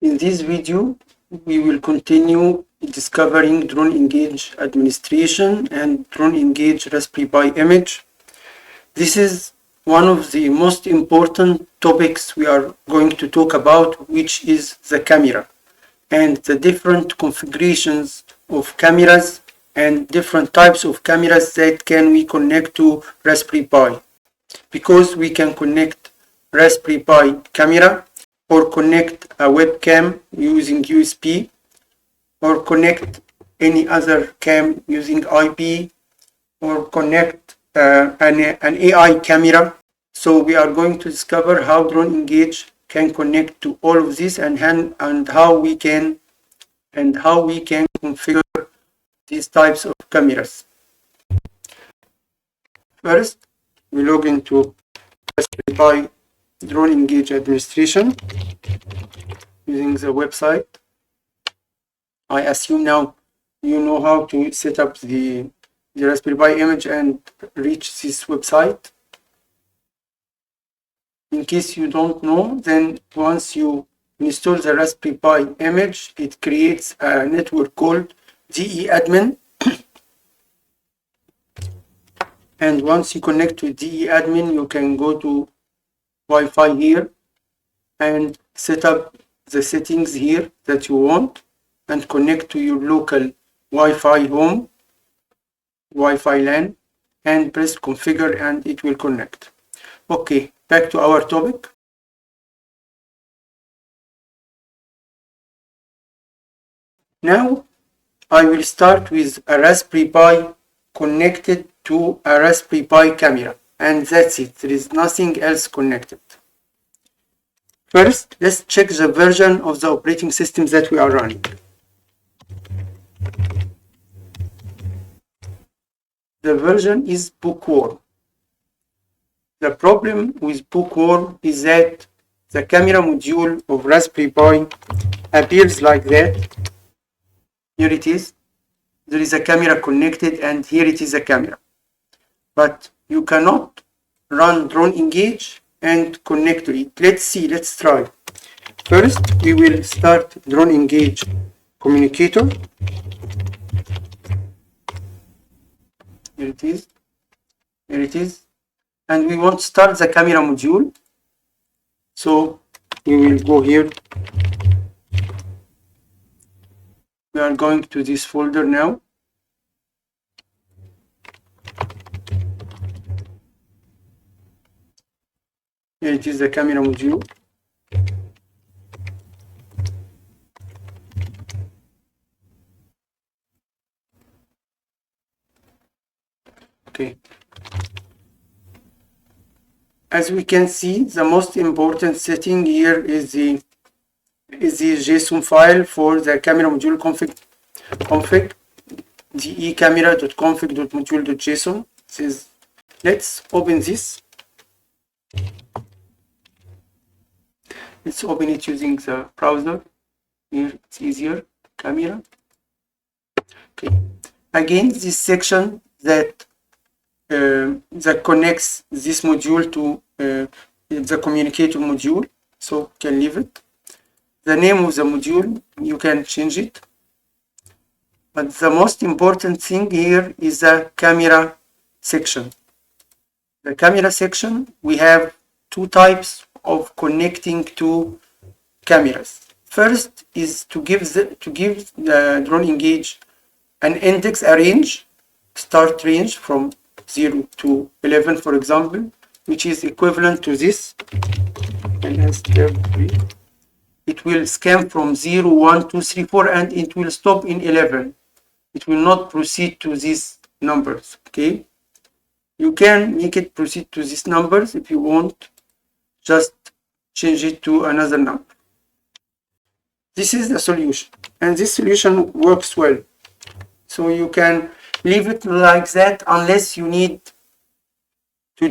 In this video, we will continue discovering DroneEngage administration and DroneEngage Raspberry Pi image. This is one of the most important topics we are going to talk about, which is the camera and the different configurations of cameras and different types of cameras that can we connect to Raspberry Pi, because we can connect Raspberry Pi camera or connect a webcam using USB or connect any other cam using IP or connect an AI camera. So we are going to discover how DroneEngage can connect to all of this and how we can configure these types of cameras. First, we log into Raspberry Pi DroneEngage administration using the website. I assume now you know how to set up the Raspberry Pi image and reach this website. In case you don't know, then once you install the Raspberry Pi image, it creates a network called DE-admin. And once you connect to DE-admin, you can go to Wi-Fi here and set up the settings here that you want and connect to your local Wi-Fi home, Wi-Fi LAN, and press configure and it will connect. Okay, back to our topic. Now I will start with a Raspberry Pi connected to a Raspberry Pi camera, and that's it. There is nothing else connected. First, let's check the version of the operating system that we are running. The version is bookworm. The problem with bookworm is that the camera module of Raspberry Pi appears like that. Here it is. There is a camera connected and here it is a camera. But you cannot run DroneEngage and connect to it. Let's see, let's try. First, we will start DroneEngage communicator. Here it is. Here it is. And we want to start the camera module. So we will go here. We are going to this folder now. Here it is, the camera module. Okay. As we can see, the most important setting here is the JSON file for the camera module config de-camera.config.module.json. Let's open this. Let's open it using the browser. Here it's easier. Camera. Okay. Again, this section that connects this module to the communicator module, so can leave it. The name of the module, you can change it. But the most important thing here is the camera section. The camera section, we have two types of connecting to cameras. First is to give the DroneEngage an index, a range, start range from 0 to 11, for example, which is equivalent to this. It will scan from 0, 1, 2, 3, 4, and it will stop in 11. It will not proceed to these numbers. Okay, you can make it proceed to these numbers if you want. Just change it to another number. This is the solution, and this solution works well. So you can leave it like that unless you need to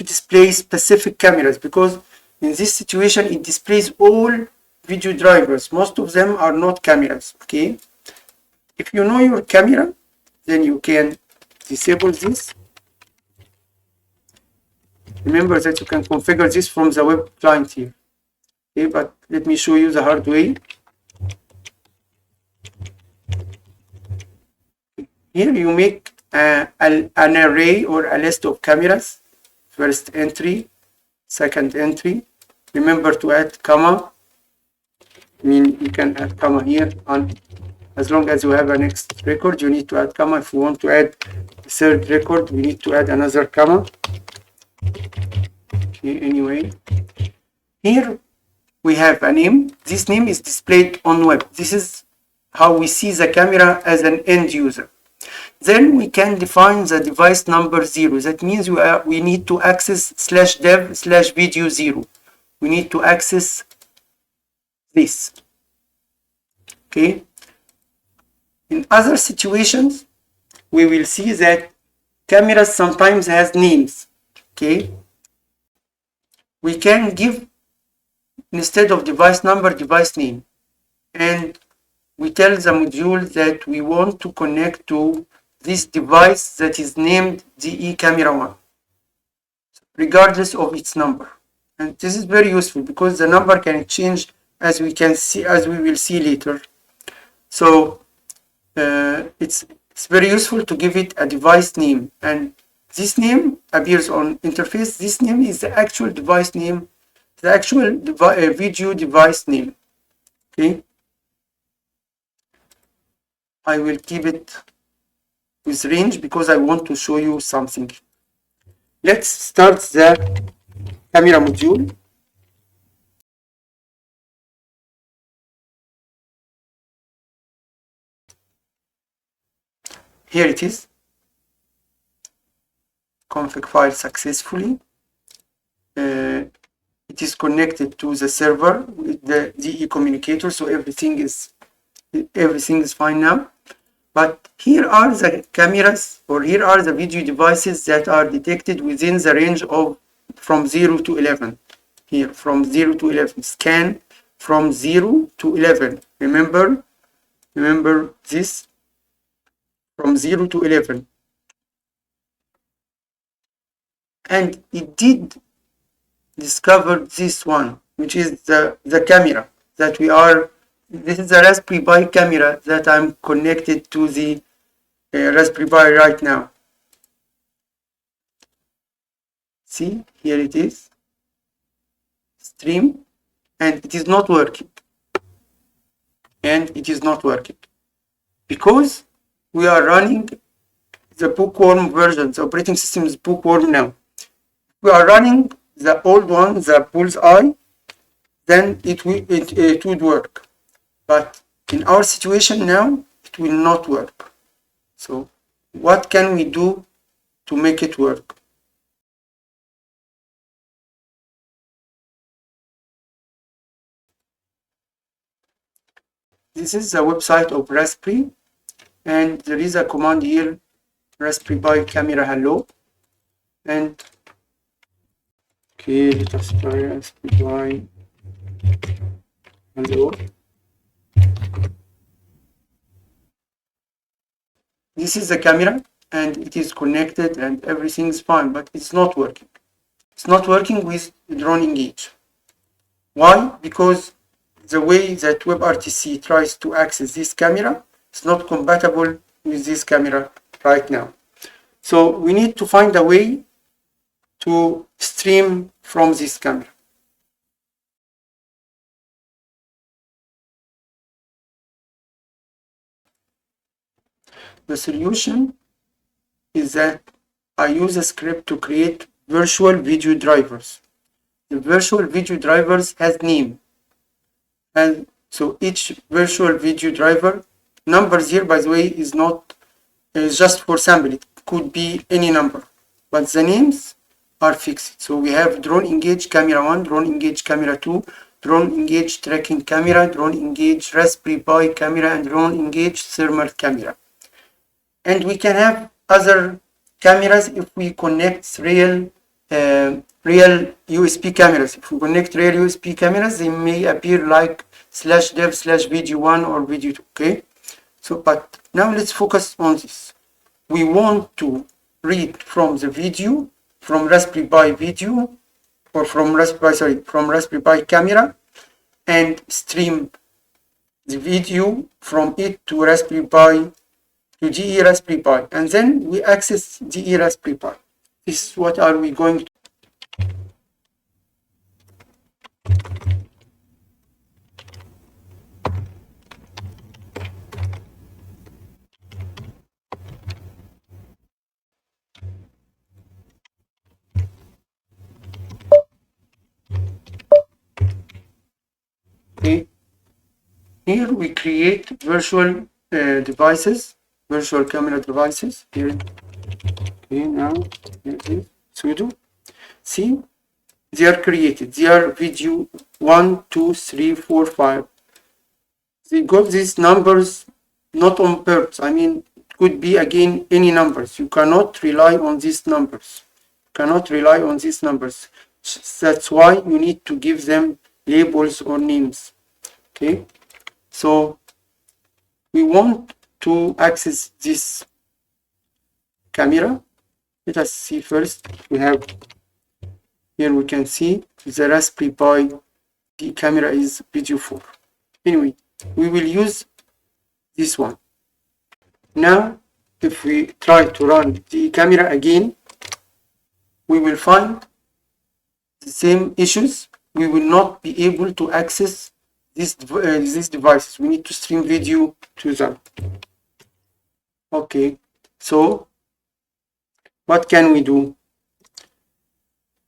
display specific cameras, because in this situation it displays all video drivers. Most of them are not cameras. Okay, if you know your camera, then you can disable this. Remember that you can configure this from the web client here. Okay, but let me show you the hard way. Here you make an array or a list of cameras. First entry, second entry. Remember to add comma. I mean, you can add comma here on, as long as you have a next record, you need to add comma. If you want to add a third record, we need to add another comma. Okay, anyway, here we have a name. This name is displayed on web. This is how we see the camera as an end user. Then we can define the device number 0. That means we need to access /dev/video 0. We need to access this. Okay. In other situations, we will see that cameras sometimes has names. Okay. We can give, instead of device number, device name, and we tell the module that we want to connect to this device that is named DE Camera 1, regardless of its number. And this is very useful because the number can change, as we will see later. So it's very useful to give it a device name, and this name appears on interface. This name is the actual device name, the actual video device name. Okay. I will keep it with range because I want to show you something. Let's start the camera module. Here it is. Config file successfully. It is connected to the server with the DE communicator, so everything is fine now. But here are the cameras, or here are the video devices that are detected within the range of from 0 to 11. Here, from 0 to 11. Scan from 0 to 11. Remember this, from 0 to 11. And it did discover this one, which is the camera that we are. This is a Raspberry Pi camera that I'm connected to the Raspberry Pi right now. See, here it is. Stream, and it is not working. And it is not working because we are running the bookworm version. The operating system is bookworm now. We are running the old one, the bullseye, then it would work. But in our situation now, it will not work. So what can we do to make it work? This is the website of Raspberry, and there is a command here, Raspberry Pi camera hello. And okay, let us try Raspberry Pi hello. This is the camera, and it is connected and everything is fine, but it's not working. It's not working with DroneEngage. Why? Because the way that WebRTC tries to access this camera is not compatible with this camera right now. So we need to find a way to stream from this camera. The solution is that I use a script to create virtual video drivers. The virtual video drivers has name, and so each virtual video driver, numbers here by the way is not just for sample, it could be any number, but the names are fixed. So we have DroneEngage Camera 1, DroneEngage Camera 2, DroneEngage Tracking Camera, DroneEngage Raspberry Pi Camera, and DroneEngage Thermal Camera. And we can have other cameras if we connect real USB cameras. If we connect real USB cameras, they may appear like /dev/video 1 or video 2. Okay. So, but now let's focus on this. We want to read from the video, from Raspberry Pi video, or from Raspberry Pi camera, and stream the video from it to Raspberry Pi, to GE Raspberry Pi, and then we access GE Raspberry Pi. This is what are we going to. Okay. Here we create virtual devices, virtual camera devices. Here, okay, now here it is, sudo. See, they are created. They are video 1, 2, 3, 4, 5. They got these numbers not on purpose. I mean, it could be again any numbers. You cannot rely on these numbers. Cannot rely on these numbers. That's why you need to give them labels or names. Okay, so we want to access this camera. Let us see first. We have here, we can see the Raspberry Pi. The camera is video 4. Anyway, we will use this one. Now, if we try to run the camera again, we will find the same issues. We will not be able to access these devices. We need to stream video to them. Okay, so what can we do?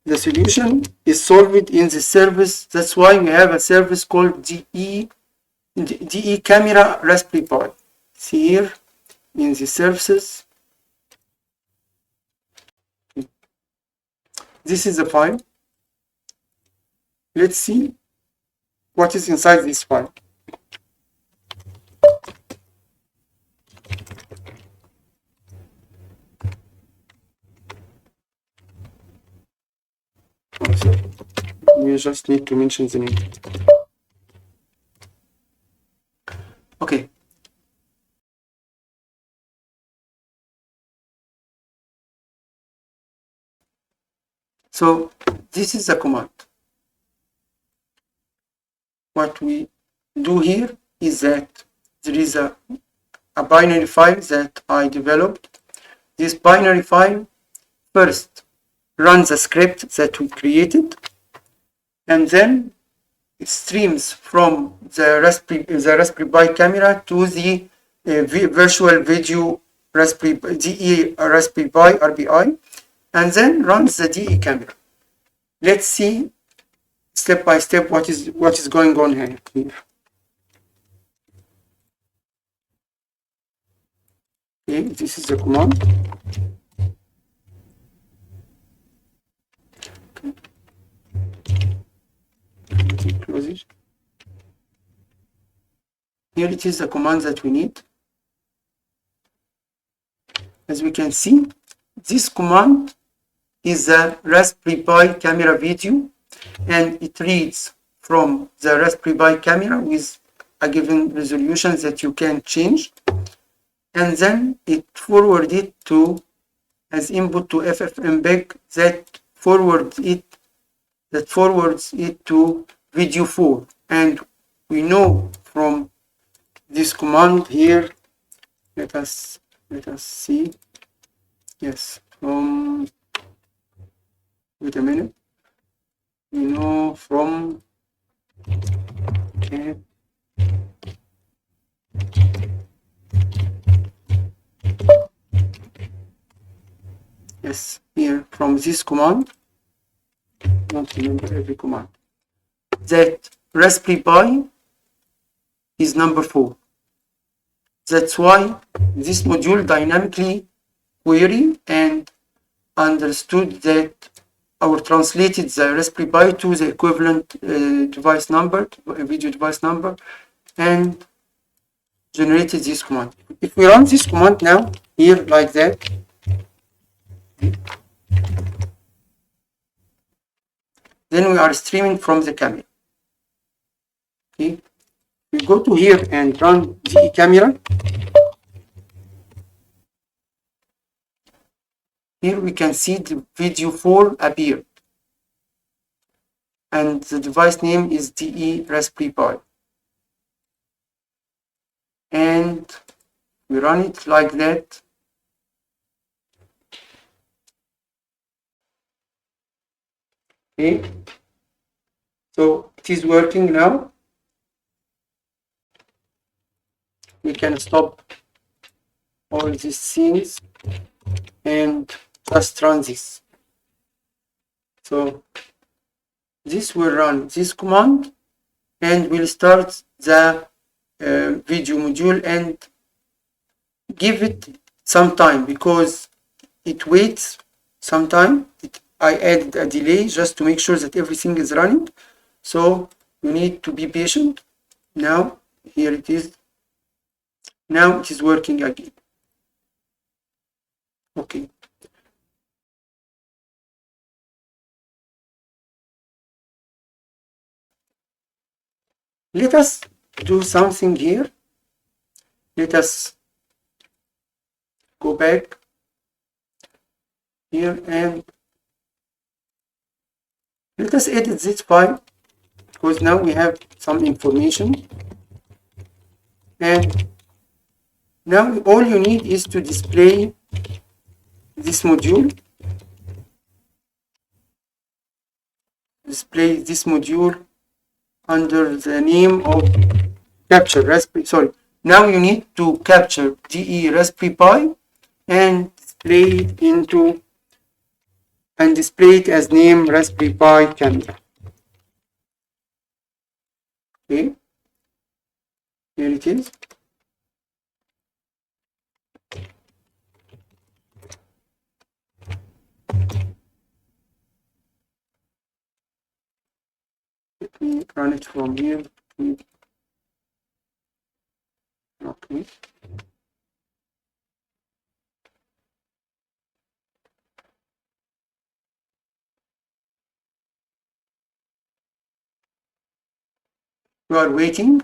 The solution is solved in the service. That's why we have a service called DE Camera Raspberry Pi. See here in the services. This is the file. Let's see what is inside this file. We just need to mention the name. Okay. So this is the command. What we do here is that there is a binary file that I developed. This binary file first runs a script that we created, and then it streams from the Raspberry Pi camera to the virtual video DE Raspberry Pi RPI, and then runs the DE camera. Let's see step by step what is going on here. Okay, this is the command. Close it. Here it is the command that we need. As we can see, this command is the Raspberry Pi camera video, and it reads from the Raspberry Pi camera with a given resolution that you can change, and then it forwards it to as input to FFmpeg that forwards it to video 4. And we know from this command here, let us see. Yes, from, wait a minute. We know from, okay, yes, here from this command, don't remember every command, that Raspberry Pi is number 4. That's why this module dynamically query and understood that our translated the Raspberry Pi to the equivalent device number, video device number, and generated this command. If we run this command now, here like that, then we are streaming from the camera. Okay, we go to here and run the camera. Here we can see the video 4 appear. and the device name is DE Raspberry Pi. And we run it like that. Okay, so it is working now. We can stop all these scenes and just run this. So this will run this command and will start the video module and give it some time, because it waits some time. I added a delay just to make sure that everything is running, so you need to be patient. Now here it is. Now it is working again. Okay. Let us do something here. Let us go back here and let us edit this file, because now we have some information. And now all you need is to display this module. Display this module under the name of capture Raspberry. Sorry. Now you need to capture DE Raspberry Pi and display it display it as name Raspberry Pi Camera. Okay. Here it is. Let me run it from here. Okay. You are waiting.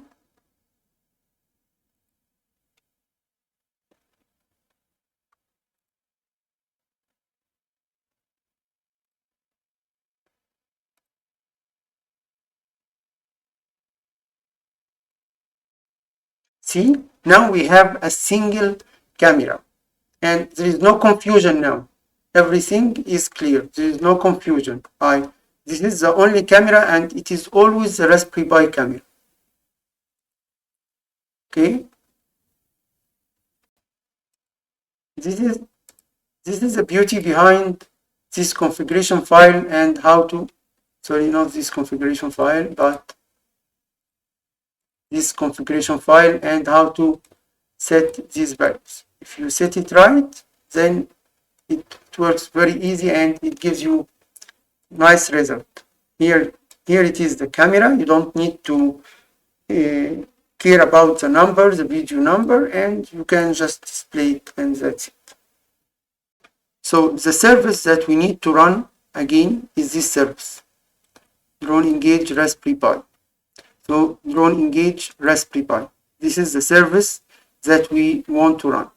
See, now we have a single camera and there is no confusion now. Everything is clear. There is no confusion. This is the only camera and it is always the Raspberry Pi camera. Okay. This is the beauty behind this configuration file and how to, sorry, not this configuration file, but this configuration file and how to set these values. If you set it right, then it works very easy and it gives you nice result. Here it is the camera. You don't need to care about the number, the video number, and you can just display it and that's it. So the service that we need to run again is this service, DroneEngage Raspberry Pi. So DroneEngage Raspberry Pi. This is the service that we want to run.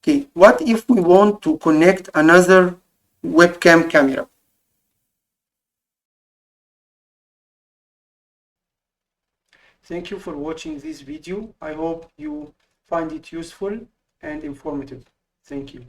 Okay, what if we want to connect another webcam camera? Thank you for watching this video. I hope you find it useful and informative. Thank you.